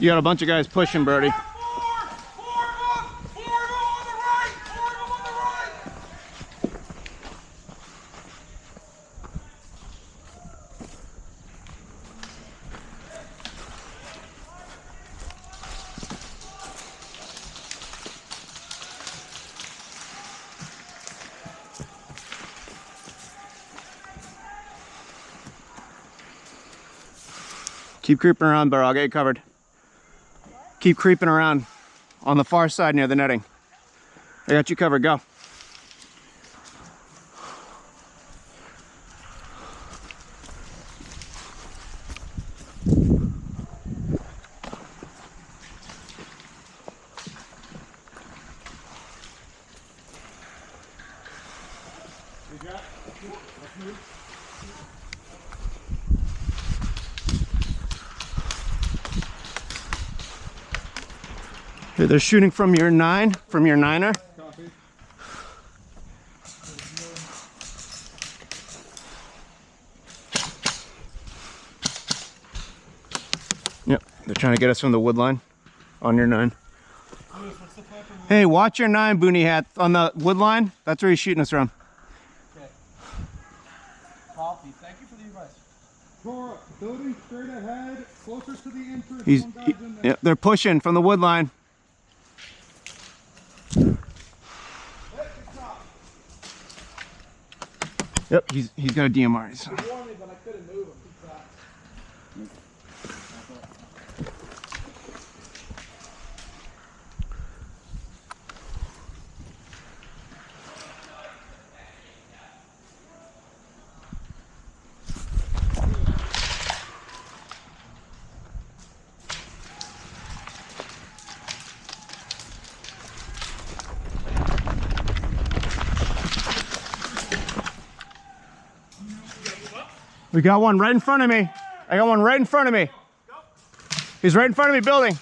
You got a bunch of guys pushing, Birdie. Keep creeping around, Burr. I'll get you covered. Keep creeping around on the far side near the netting. I got you covered. Go. Okay, they're shooting from your 9, from your 9er. Copy. Yep, they're trying to get us from the wood line on your 9. Hey, watch your 9, Boonie Hat, on the wood line. That's where he's shooting us from. Okay. Copy. Thank you for the advice. Tor, building straight ahead, closer to the entrance. Yep, they're pushing from the wood line. Yep, he's got a DMR. So. He warned me, but I couldn't move him. He's fast. We got one right in front of me. I got one right in front of me. He's right in front of me building.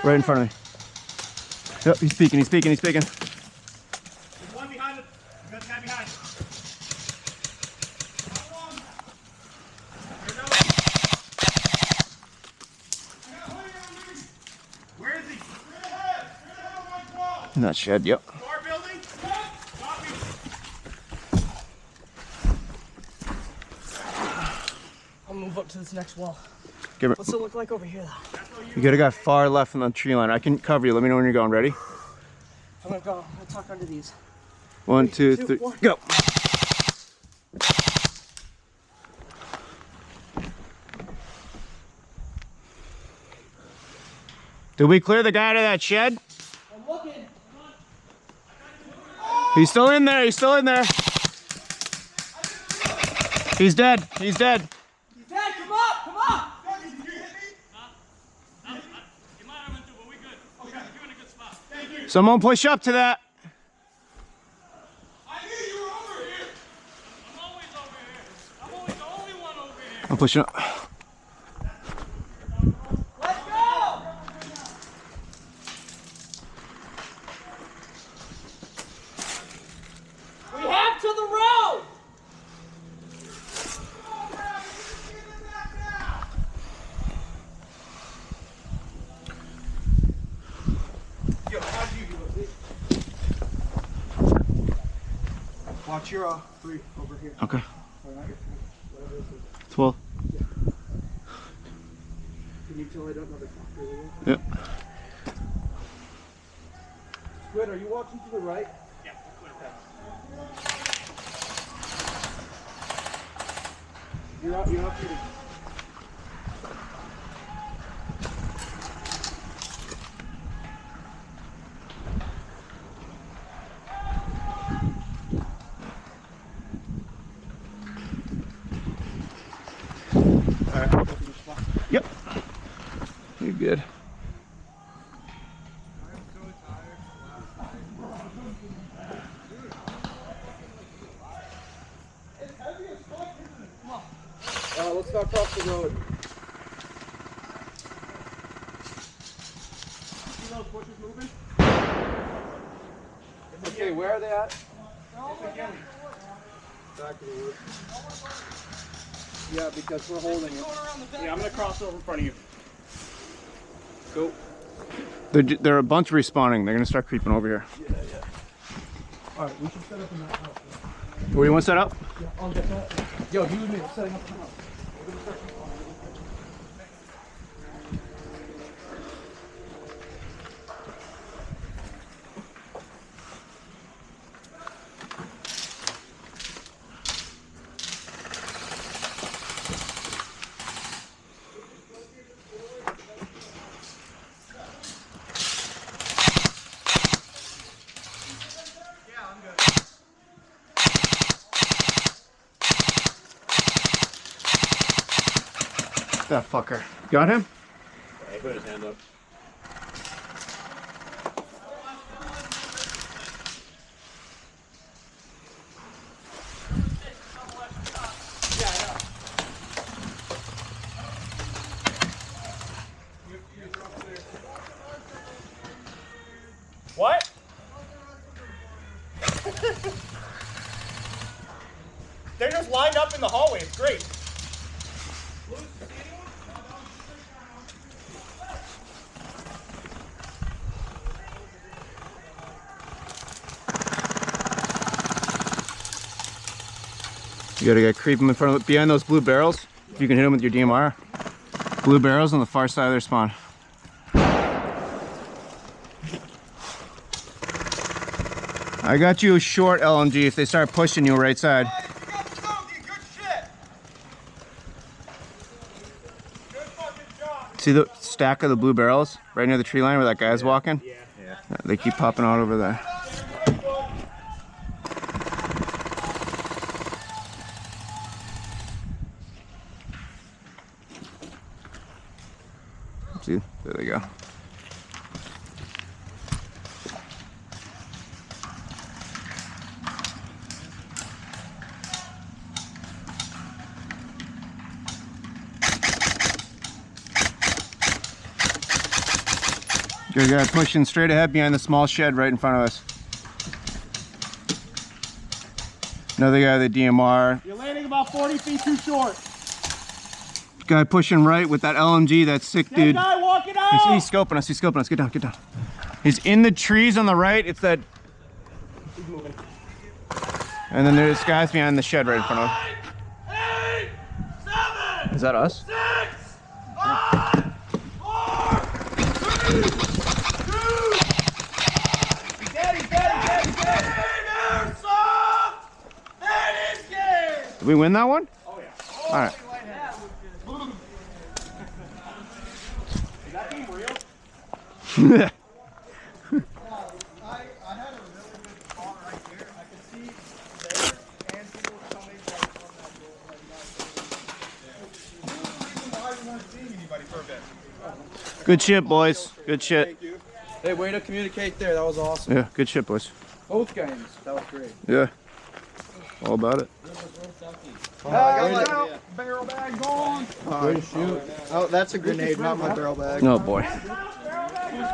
Right in front of me. Yep, he's peeking, he's peeking, he's peeking. There's one behind it. You got the guy behind. Where is he? In that shed, yep. Car building? Copy. I'll move up to this next wall. Give it. What's it look like over here, though? You got a guy far left from the tree line. I can cover you. Let me know when you're going. Ready? I'm gonna go. I'm gonna tuck under these. 1, 2, 3, go. Did we clear the guy out of that shed? I'm looking. He's still in there. He's still in there. He's dead. He's dead. He's dead. Come up. Come up. Someone push up to that. I knew you were over here. I'm always over here. I'm always the only one over here. I'm pushing up. Let's go. We have to the road. Watch your 3 over here. Okay. Or not your 3. Whatever this is. 12. Can you tell I don't know the clock really well? Yep. Squid, are you watching to the right? Yeah. You're up here. Yep. You're good. Let's not cross the road. See those bushes moving? Okay, where are they at? Yeah, because we're holding it. Yeah, I'm gonna cross over in front of you. Go. They're a bunch respawning. They're gonna start creeping over here. Yeah. Alright, we should set up in that house. Where you want to set up? Yeah, I'll get that. Yo, you and me, setting up the house. We're gonna start. That fucker. Got him? Yeah, he put his hand up. What? They're just lined up in the hallway. It's great. You gotta get creep them in front of behind those blue barrels. If you can hit them with your DMR. Blue barrels on the far side of their spawn. I got you a short LMG if they start pushing you right side. See the stack of the blue barrels right near the tree line where that guy's walking? Yeah. They keep popping out over there. See, there they go. Good guy pushing straight ahead behind the small shed right in front of us. Another guy with the DMR. You're landing about 40 feet too short. Guy pushing right with that LMG, that sick dude. That guy walking out! He's scoping us, he's scoping us. Get down, get down. He's in the trees on the right. It's that. He's moving. And then there's guys behind the shed right in front of us. 8, 7, Is that us? 6, 5, 4, 3, 2. He's dead, he's dead, he's dead, he's dead. Airsoft! That is game! Did we win that one? Oh yeah. All right. Is that team real? I had a really good spot right here. I could see there and people coming right from that door right now. This is the reason why we weren't seeing anybody for a bit. Good shit, boys. Good shit. Hey, way to communicate there. That was awesome. Yeah, good shit, boys. Both games. That was great. Yeah. All about it. I got my barrel bag gone. Shoot. Oh, that's a grenade, not my barrel bag. Oh boy. Who's